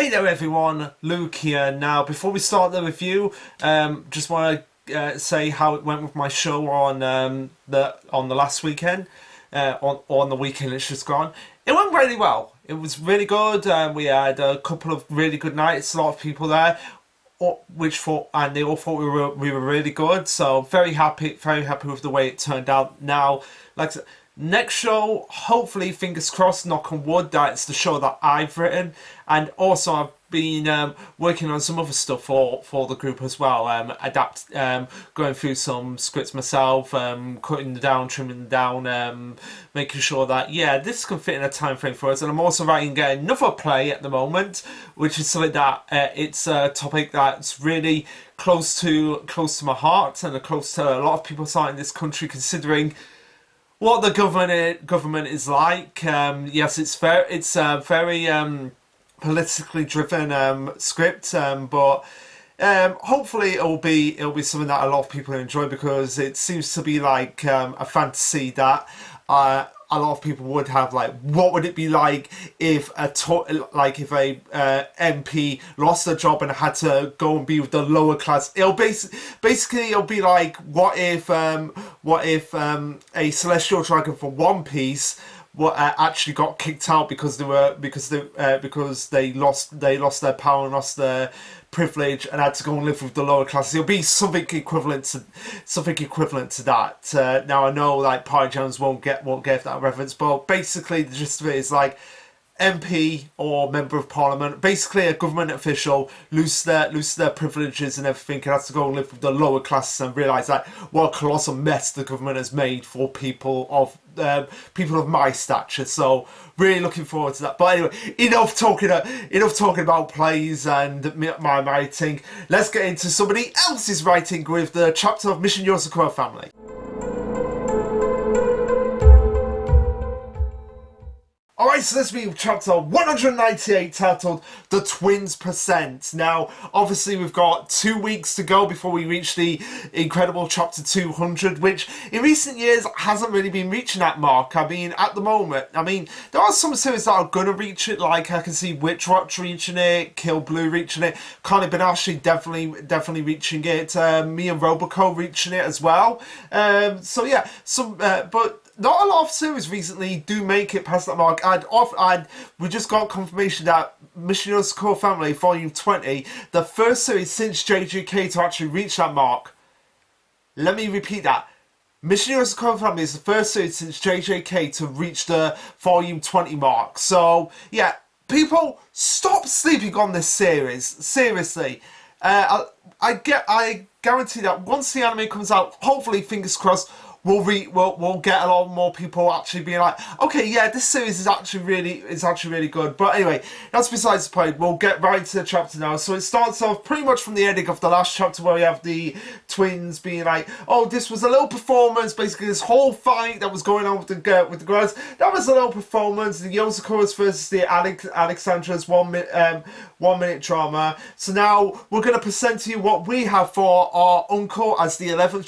Hey there everyone, Luke here. Now before we start the review, just want to say how it went with my show on the last weekend, on the weekend it's just gone. It went really well. It was really good. We had a couple of really good nights, a lot of people there, and they all thought we were really good. So very happy with the way it turned out. Now, like I said, next show, hopefully, fingers crossed, knock on wood, that's the show that I've written. And also I've been working on some other stuff for the group as well. Going through some scripts myself, cutting them down, trimming them down, making sure that, yeah, this can fit in a time frame for us. And I'm also writing another play at the moment, which is something that it's a topic that's really close to my heart and close to a lot of people in this country, considering what the government is like. Yes, it's a very politically driven script, but hopefully it'll be something that a lot of people enjoy, because it seems to be like a fantasy that a lot of people would have. Like, what would it be like if a MP lost their job and had to go and be with the lower class? It'll basically it'll be like, what if a celestial dragon from One Piece actually got kicked out because they lost their power and lost their privilege and had to go and live with the lower classes. It'll be something equivalent to that. Now I know like Party Jones won't get that reference, but basically the gist of it is like MP or Member of Parliament, basically a government official, lose their privileges and everything, and has to go and live with the lower classes and realise that what a colossal mess the government has made for people of my stature. So really looking forward to that. But anyway, enough talking about plays and my writing. Let's get into somebody else's writing with the chapter of Mission Yozakura Family. Alright, so let's be chapter 198, titled The Twins Percent. Now, obviously we've got 2 weeks to go before we reach the incredible chapter 200, which in recent years hasn't really been reaching that mark. I mean, at the moment, there are some series that are going to reach it, like I can see Witch Watch reaching it, Kill Blue reaching it, Connie Benashi definitely reaching it, me and Roboco reaching it as well. So yeah, but not a lot of series recently do make it past that mark, and we just got confirmation that Mission Yozakura Family Volume 20, the first series since JJK to actually reach that mark. Let me repeat that. Mission Yozakura Family is the first series since JJK to reach the Volume 20 mark. So, yeah, people, stop sleeping on this series. Seriously. I guarantee that once the anime comes out, hopefully, fingers crossed, we'll get a lot more people actually being like, okay, yeah, this series is actually really good. But anyway, that's besides the point. We'll get right into the chapter now. So it starts off pretty much from the ending of the last chapter, where we have the twins being like, oh, this was a little performance. Basically, this whole fight that was going on with the girls, that was a little performance. The Yozakuras versus the Alexandra's 1 minute drama. So now we're going to present to you what we have for our uncle as the 11th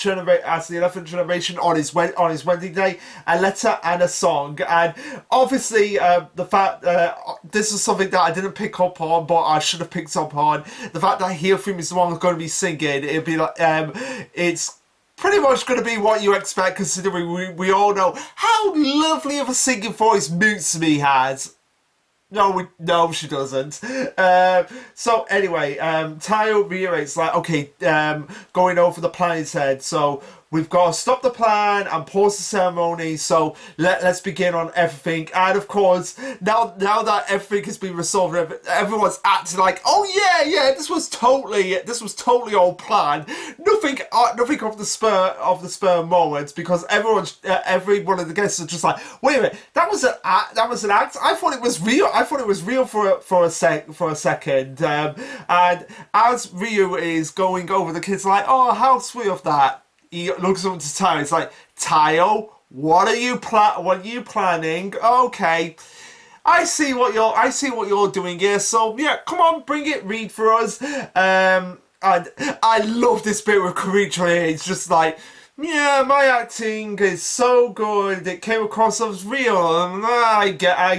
generation on his wedding day, a letter and a song. And obviously the fact this is something that I didn't pick up on, but I should have picked up on, the fact that Hirofumi is the one who's going to be singing. It'd be like it's pretty much going to be what you expect, considering we all know how lovely of a singing voice Mutsumi has. No, she doesn't. So anyway, Taiyo reiterates, like, okay, going over the plan is head. So we've got to stop the plan and pause the ceremony. So let's begin on everything. And of course, now that everything has been resolved, everyone's acting like, oh yeah, this was totally all planned. Nothing of the spur moments, because every one of the guests are just like, wait a minute, that was an act. I thought it was real for a second. And as Ryu is going over, the kids are like, oh, how sweet of that. He looks up to Taiyo. It's like, Taiyo, what are you planning? Okay, I see what you're doing here. So yeah, come on, bring it, read for us. And I love this bit with Karicho here. It's just like, yeah, my acting is so good. It came across as real, and I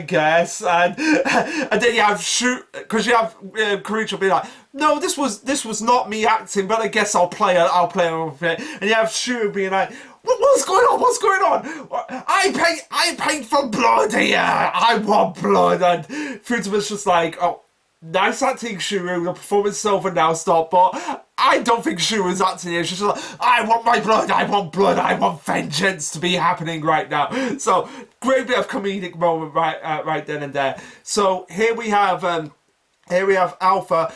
guess. And then you have shoot because you have Karicha be like, no, this was not me acting, but I guess I'll play with it. And you have Shooter being like, what's going on? What's going on? I paid for blood here. I want blood. And Futama's just like, oh, nice acting, Shuru. The performance is over now, stop. But I don't think Shuru's acting here. She's just like, I want my blood. I want blood. I want vengeance to be happening right now. So great bit of comedic moment right then and there. So here we have Alpha.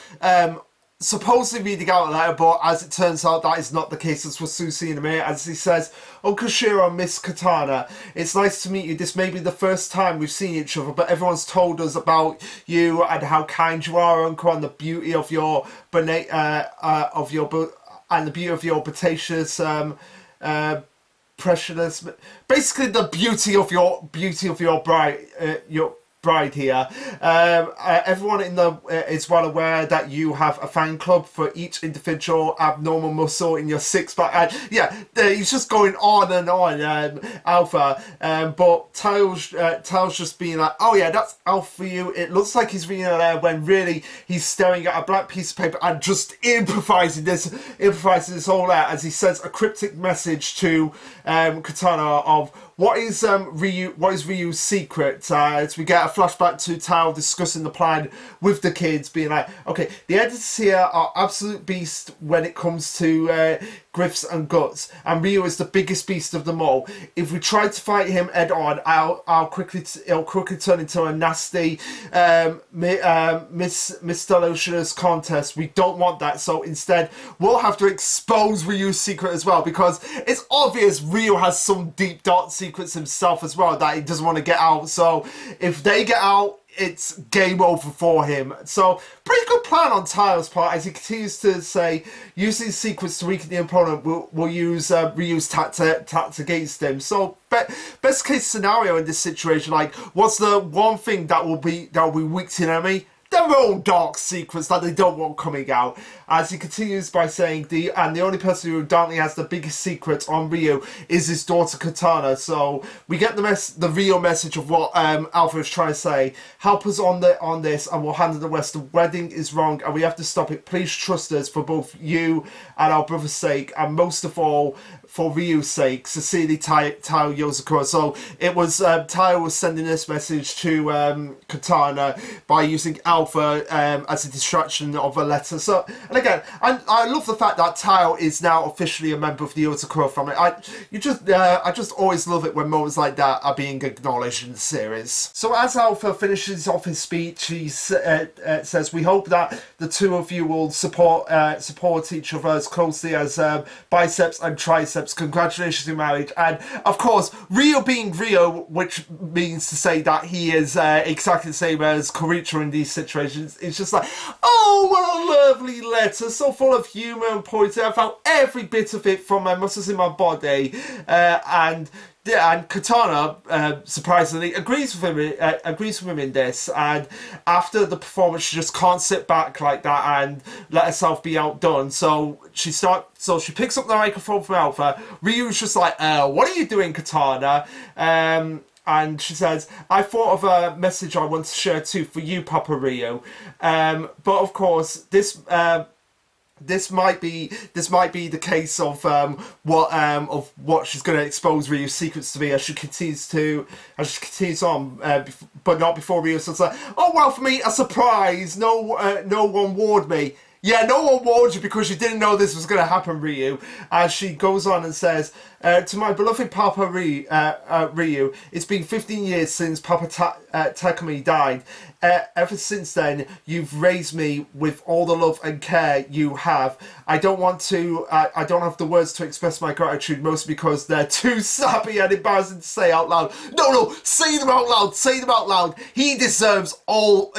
Supposedly reading out a letter, but as it turns out, that is not the case. As we'll soon see in a minute. As he says, Uncle Shiro, Miss Katana, it's nice to meet you. This may be the first time we've seen each other, but everyone's told us about you and how kind you are, Uncle, and the beauty of your and the beauty of your bodacious preciousness. Basically, the beauty of your bride here. Everyone in the is well aware that you have a fan club for each individual abnormal muscle in your six-pack. And yeah, he's just going on and on, Alpha. But Tails just being like, oh yeah, that's Alpha for you. It looks like he's reading it there when really he's staring at a black piece of paper and just improvising this all out as he sends a cryptic message to Katana of what is Ryu's secret? As we get a flashback to Tao discussing the plan with the kids, being like, okay, the editors here are absolute beasts when it comes to grifts and guts, and Ryu is the biggest beast of them all. If we try to fight him head on, it'll quickly turn into a nasty Miss Delicious contest. We don't want that, so instead we'll have to expose Ryu's secret as well, because it's obvious Ryu has some deep dark secrets himself as well that he doesn't want to get out. So if they get out, it's game over for him. So pretty good plan on Taiyo's part as he continues to say, using secrets to weaken the opponent will use Ryu's tact against him. So best case scenario in this situation, like, what's the one thing that will be weak to the enemy? Their own dark secrets that they don't want coming out. As he continues by saying, the only person who apparently has the biggest secret on Ryu is his daughter Katana. So we get the real message of what Alpha is trying to say. Help us on this, and we'll handle the rest. The wedding is wrong, and we have to stop it. Please trust us for both you and our brother's sake, and most of all for Ryu's sake. Sincerely, Taiyo Yozakura. So it was Taiyo was sending this message to Katana by using Alpha as a distraction of a letter. So, and again, I love the fact that Taiyo is now officially a member of the Yozakura family. I just always love it when moments like that are being acknowledged in the series. So as Alpha finishes off his speech, he says, "We hope that the two of you will support each other as closely as biceps and triceps. Congratulations, you married." And of course, Ryo being Ryo, which means to say that he is exactly the same as Koricha in these situations, it's just like, oh, what a lovely letter, so full of humour and poetry. I felt every bit of it from my muscles in my body, and Katana, surprisingly, agrees with him in this. And after the performance, she just can't sit back like that and let herself be outdone. So she picks up the microphone from Alpha. Ryu's just like, "What are you doing, Katana?" And she says, "I thought of a message I want to share too for you, Papa Ryu. But of course, this might be the case of what she's going to expose Ryu's secrets to be as she continues on, but not before Ryu says like, oh well, for me a surprise. No one warned me. Yeah, no one warned you because you didn't know this was going to happen, Ryu." As she goes on and says, "To my beloved Papa Ryu, it's been 15 years since Papa Takumi died. Ever since then, you've raised me with all the love and care you have. I don't have the words to express my gratitude, mostly because they're too sappy and embarrassing to say out loud." No, say them out loud. Say them out loud. He deserves all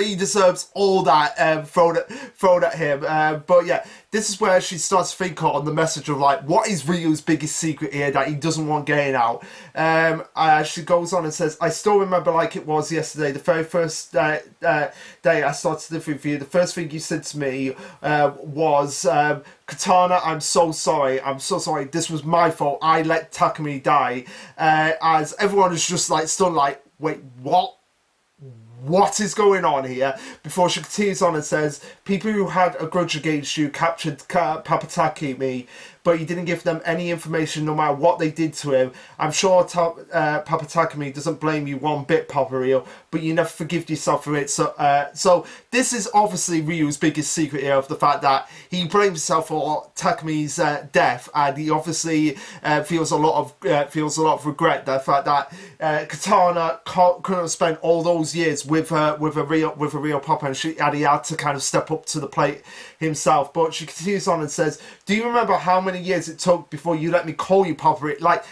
that thrown at him. But yeah, this is where she starts to think on the message of like, what is Ryu's biggest secret here that he doesn't want getting out? She goes on and says, I still remember like it was yesterday, the very first day I started living with you. The first thing you said to me was, Katana, I'm so sorry. I'm so sorry. This was my fault. I let Takumi die. As everyone is just like stunned, like, wait, what? What is going on here? Before she continues on and says, people who had a grudge against you captured Papa Takumi, but you didn't give them any information no matter what they did to him. I'm sure Papa Takumi doesn't blame you one bit, Papa Rio, but you never forgive yourself for it. So this is obviously Ryu's biggest secret here, of the fact that he blames himself for Takumi's death, and he obviously feels a lot of regret. The fact that Katana couldn't have spent all those years with a real Papa, and he had to kind of step up to the plate himself. But she continues on and says, do you remember how many years it took before you let me call you Papa? Like,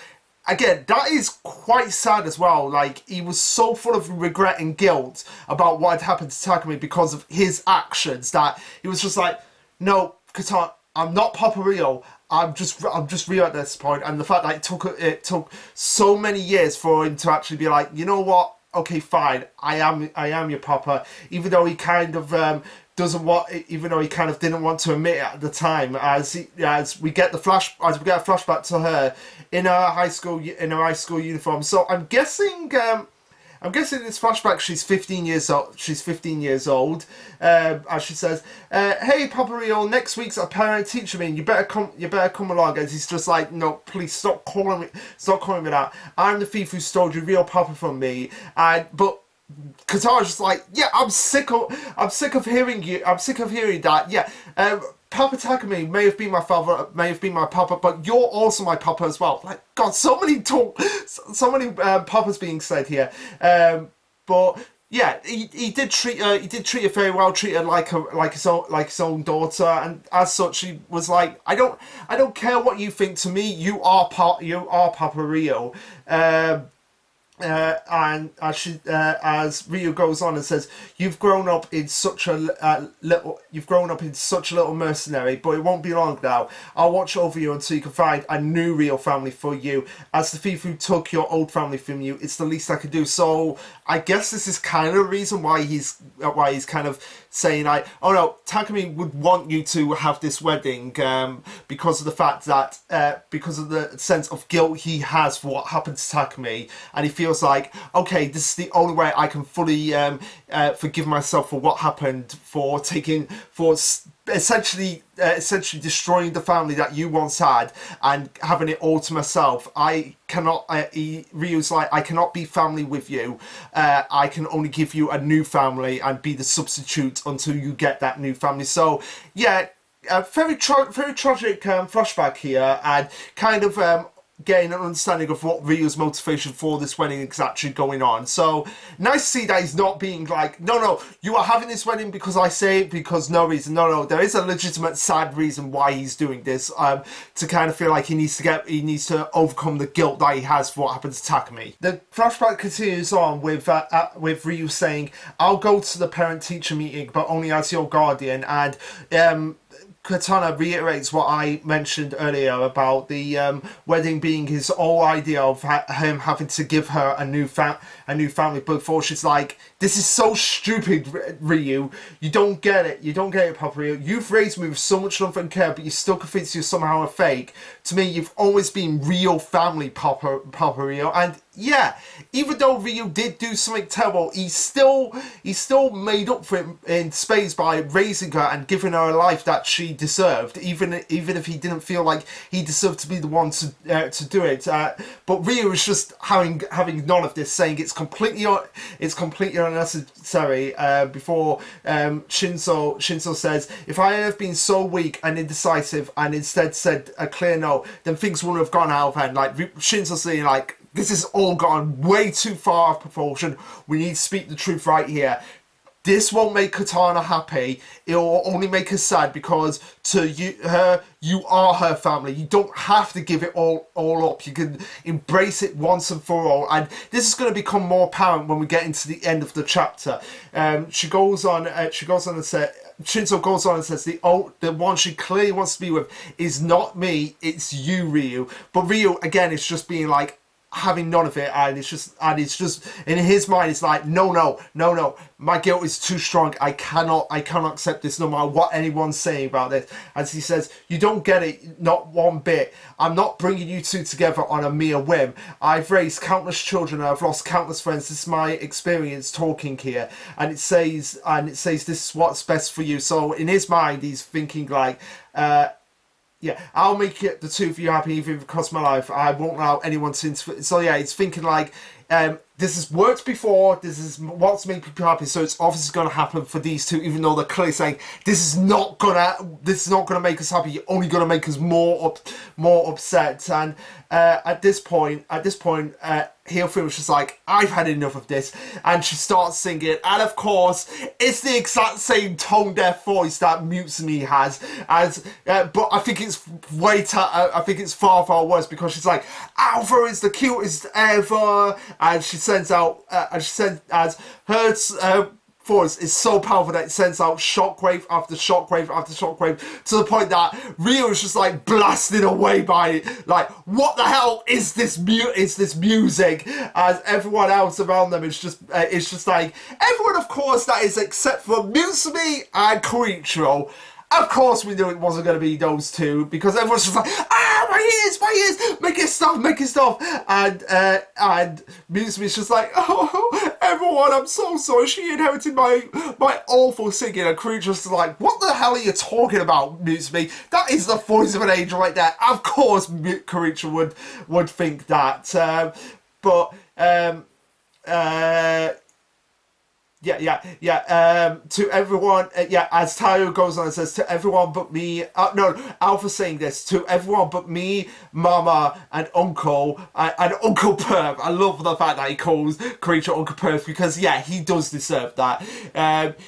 again, that is quite sad as well. Like, he was so full of regret and guilt about what had happened to Takumi because of his actions, that he was just like, no, Katana, I'm not Papa Rio. I'm just Rio at this point. And the fact that it took so many years for him to actually be like, you know what? Okay, fine. I am your Papa, even though he kind of even though he kind of didn't want to admit it at the time, as we get a flashback to her in her high school uniform. So I'm guessing this flashback, she's 15 years old. She's 15 years old. As she says, "Hey, Papa Rio, next week's a parent-teacher meeting. You better come along." And he's just like, "No, please stop calling me that. I'm the thief who stole your real Papa from me." But Katara's just like, yeah, I'm sick of hearing that. Yeah, Papa Takumi may have been my father, may have been my Papa, but you're also my Papa as well. Like, God, so many Papas being said here. But yeah, he did treat her very well, treat her like his own daughter, and as such, he was like, I don't care what you think. To me, you are Papa Rio. And as Ryu goes on and says, you've grown up in such a little mercenary, but it won't be long now. I'll watch over you until you can find a new real family for you. As the thief who took your old family from you, it's the least I could do. So I guess this is kind of the reason why he's kind of saying, like, oh no, Takumi would want you to have this wedding, because of the fact that because of the sense of guilt he has for what happened to Takumi, and he feels like, okay, this is the only way I can fully forgive myself for what happened, for essentially destroying the family that you once had and having it all to myself. Ryu's like, I cannot be family with you. I can only give you a new family and be the substitute until you get that new family. So yeah, very tragic flashback here, and kind of getting an understanding of what Ryu's motivation for this wedding is actually going on. So nice to see that he's not being like, no, you are having this wedding because I say it, because no reason. No, there is a legitimate sad reason why he's doing this, to kind of feel like he needs to overcome the guilt that he has for what happened to Takumi. The flashback continues on with Ryu saying, I'll go to the parent-teacher meeting, but only as your guardian, and Katana reiterates what I mentioned earlier about the wedding being his whole idea of him having to give her a new family. Before she's like, this is so stupid, Ryu. You don't get it, Papa Ryu. You've raised me with so much love and care, but you still convinced you're somehow a fake. To me, you've always been real family, Papa Ryu. And yeah, even though Ryu did do something terrible, he still made up for it in spades by raising her and giving her a life that she deserved, even if he didn't feel like he deserved to be the one to do it. But Ryu is just having none of this, saying it's completely unnecessary. Before Shinzo says, if I had been so weak and indecisive and instead said a clear no, then things wouldn't have gone out of hand. Like Shinzo saying, like, this has all gone way too far off proportion. We need to speak the truth right here. This won't make Katana happy. It will only make her sad, because you are her family. You don't have to give it all up. You can embrace it once and for all. And this is going to become more apparent when we get into the end of the chapter. She goes on and says, Shinzo goes on and says the one she clearly wants to be with is not me, it's you, Ryu. But Ryu again is just being like having none of it, and it's just in his mind it's like no, my guilt is too strong. I cannot accept this no matter what anyone's saying about this. As he says, you don't get it, not one bit. I'm not bringing you two together on a mere whim. I've raised countless children and I've lost countless friends. This is my experience talking here, and it says this is what's best for you. So in his mind he's thinking like, yeah, I'll make it the two of you happy even if it costs my life. I won't allow anyone to interfere. So yeah, it's thinking like, this has worked before. This is what's made people happy. So it's obviously going to happen for these two, even though they're clearly saying this is not gonna make us happy. You're only gonna make us more upset. And at this point, Hiyofumi was just like, I've had enough of this, and she starts singing, and of course it's the exact same tone deaf voice that Mutsumi has, but I think it's I think it's far worse, because she's like, Alpha is the cutest ever, and she sends out as her voice is so powerful that it sends out shockwave after shockwave after shockwave, to the point that Ryu is just like blasted away by it. Like, what the hell is this music? As everyone else around them is just like everyone, of course, that is except for Mutsumi and Koichiro. Of course we knew it wasn't going to be those two, because everyone's just like, my ears, make it stop. And Mitsumi's just like, oh, everyone, I'm so sorry, she inherited my awful singing. And Koichiro's just like, what the hell are you talking about, Mutsumi? That is the voice of an angel right there. Of course Koichiro would think that. To everyone, as Taiyo goes on and says, to everyone but me, Alpha saying this, to everyone but me, Mama, and Uncle Perv. I love the fact that he calls Koichiro Uncle Perv, because, he does deserve that.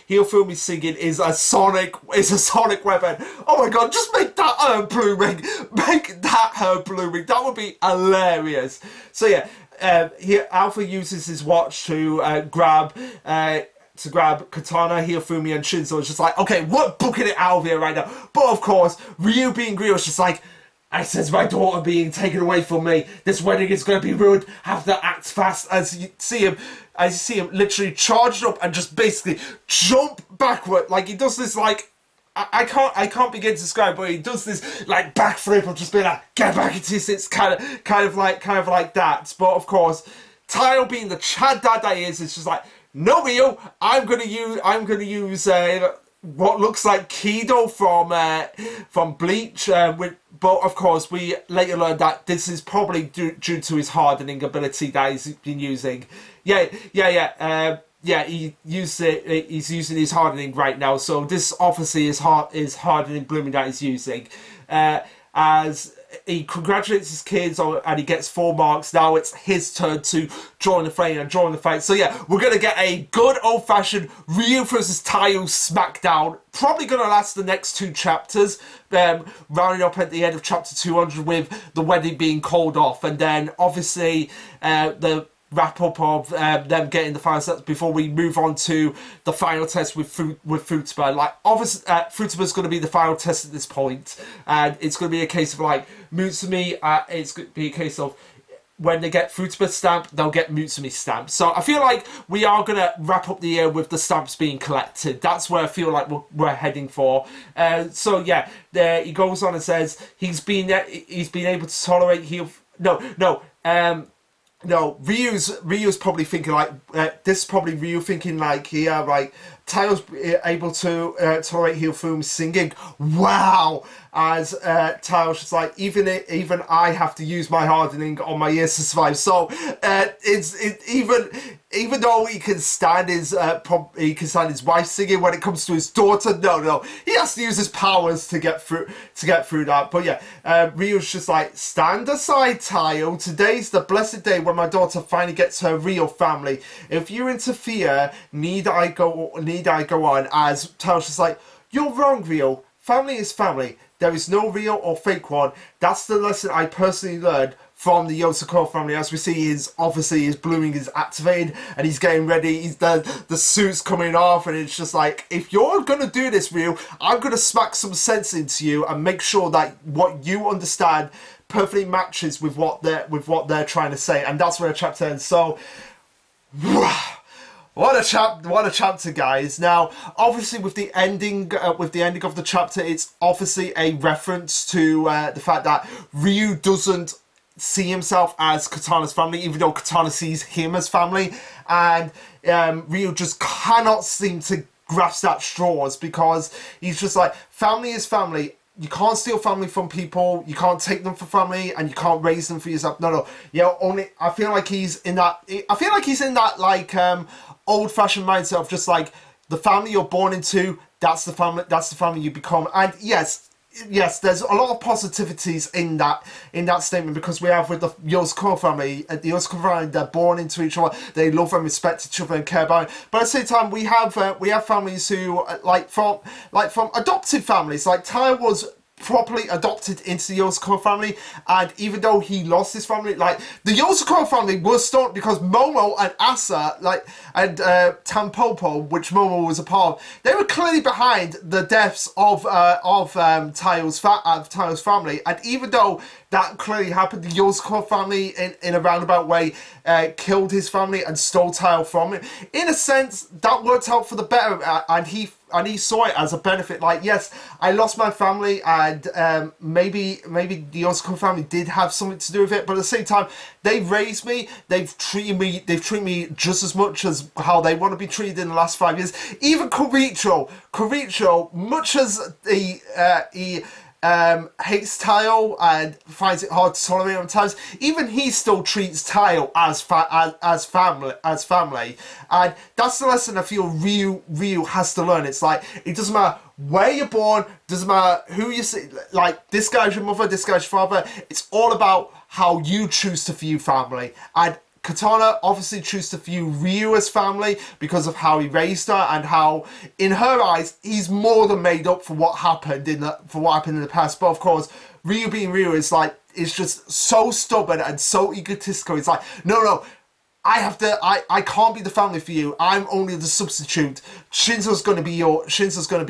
Hiyofumi singing is a sonic weapon. Oh my god, just make that her blooming. Make that her blooming. That would be hilarious. So, Alpha uses his watch to grab Katana, Hiyofumi, and Shinzo. Is just like, okay, we're booking it out of here right now. But of course, Ryu being Ryu is just like, I sense my daughter being taken away from me. This wedding is going to be ruined. Have to act fast. As you see him literally charged up and just basically jump backward. Like, he does this, like, I can't begin to describe, but he does this like backflip of just being like, get back into your seats, kind of like that. But of course, Taiyo, being the Chad dad that he is just like, no, Ryu, I'm gonna use what looks like Kido from Bleach. But of course, we later learned that this is probably due to his hardening ability that he's been using. He used it. He's using his hardening right now. So this obviously is hardening blooming that he's using. As he congratulates his kids and he gets 4 marks. Now it's his turn to join the fray and join the fight. So we're gonna get a good old-fashioned Ryu versus Taiyo smackdown. Probably gonna last the next 2 chapters. Rounding up at the end of chapter 200 with the wedding being called off, and then obviously the wrap up of them getting the final sets before we move on to the final test with Futaba. Like, obviously, Futaba's going to be the final test at this point, and it's going to be a case of like Mutsumi. It's going to be a case of when they get Futaba stamp, they'll get Mutsumi stamp. So I feel like we are going to wrap up the year with the stamps being collected. That's where I feel like we're heading for. There he goes on and says he's been able to tolerate No, Ryu's probably thinking like, this is probably Ryu thinking like, Taiyo's able to tolerate Hiyofumi singing. Wow! As Taiyo's just like, even I have to use my hardening on my ears to survive. So even though he can stand his wife singing, when it comes to his daughter, no, he has to use his powers to get through that. But Ryu's just like, stand aside, Taiyo. Today's the blessed day when my daughter finally gets her real family. If you interfere, need I go on? As Taiyo's just like, you're wrong, Ryu. Family is family. There is no real or fake one. That's the lesson I personally learned from the Yozakura family. As we see, his blooming is activated, and he's getting ready. The suit's coming off, and it's just like, if you're gonna do this, Ryu, I'm gonna smack some sense into you and make sure that what you understand perfectly matches with what they're trying to say. And that's where the chapter ends. So, what a chapter, guys. Now, obviously, with the ending of the chapter, it's obviously a reference to the fact that Ryu doesn't see himself as Katana's family, even though Katana sees him as family, and Ryu just cannot seem to grasp at straws, because he's just like, family is family. You can't steal family from people. You can't take them for family, and you can't raise them for yourself. No. Only I feel like he's in that. Like old-fashioned mindset of just like, the family you're born into. That's the family. That's the family you become. And yes, there's a lot of positivities in that statement, because we have with the Yozakura family, the Yozakura family, they're born into each other, they love and respect each other and care about it. But at the same time, we have families who like from adopted families. Like Taiyo was properly adopted into the Yozakura family, and even though he lost his family, like, the Yozakura family was started because Momo and Asa, and Tampopo, which Momo was a part of, they were clearly behind the deaths of Taiyo's family. And even though that clearly happened, the Yozakura family, in a roundabout way, killed his family and stole Taiyo from him. In a sense, that worked out for the better, and he saw it as a benefit. Like, yes, I lost my family, and maybe the Yozakura family did have something to do with it, but at the same time, they've raised me, they've treated me just as much as how they want to be treated in the last 5 years. Even Koricho, much as he hates Taiyo and finds it hard to tolerate at times, even he still treats Taiyo as family, and that's the lesson I feel Ryu has to learn. It's like, it doesn't matter where you're born, doesn't matter who you see, like, this guy's your mother, this guy's your father. It's all about how you choose to view family. And Katana obviously chooses to view Ryu as family because of how he raised her, and how, in her eyes, he's more than made up for what happened in the past. But of course, Ryu being Ryu is just so stubborn and so egotistical. It's like, no, I can't be the family for you. I'm only the substitute. Shinzo's gonna be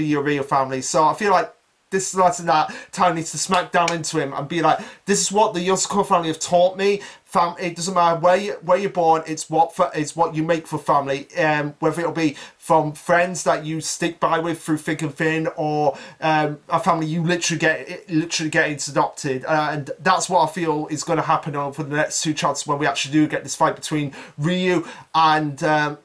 your real family. So I feel like this is the lesson that Taiyo needs to smack down into him and be like, this is what the Yozakura family have taught me. It doesn't matter where you're born. It's what you make for family. Whether it'll be from friends that you stick by with through thick and thin, or a family you literally get adopted. And that's what I feel is going to happen over the next two chapters, when we actually do get this fight between Ryu and Taiyo.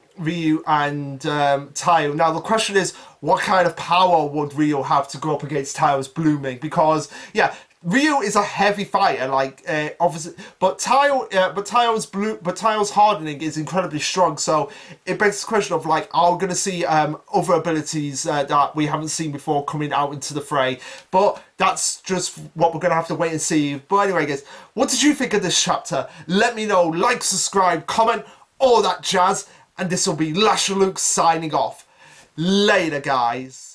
Now the question is, what kind of power would Ryu have to go up against Taiyo's blooming? Because yeah, Ryu is a heavy fighter, obviously, but Taiyo's hardening is incredibly strong. So it begs the question of, like, are we going to see other abilities that we haven't seen before coming out into the fray? But that's just what we're going to have to wait and see. But anyway, guys, what did you think of this chapter? Let me know. Like, subscribe, comment, all that jazz. And this will be Lasherluke signing off. Later, guys.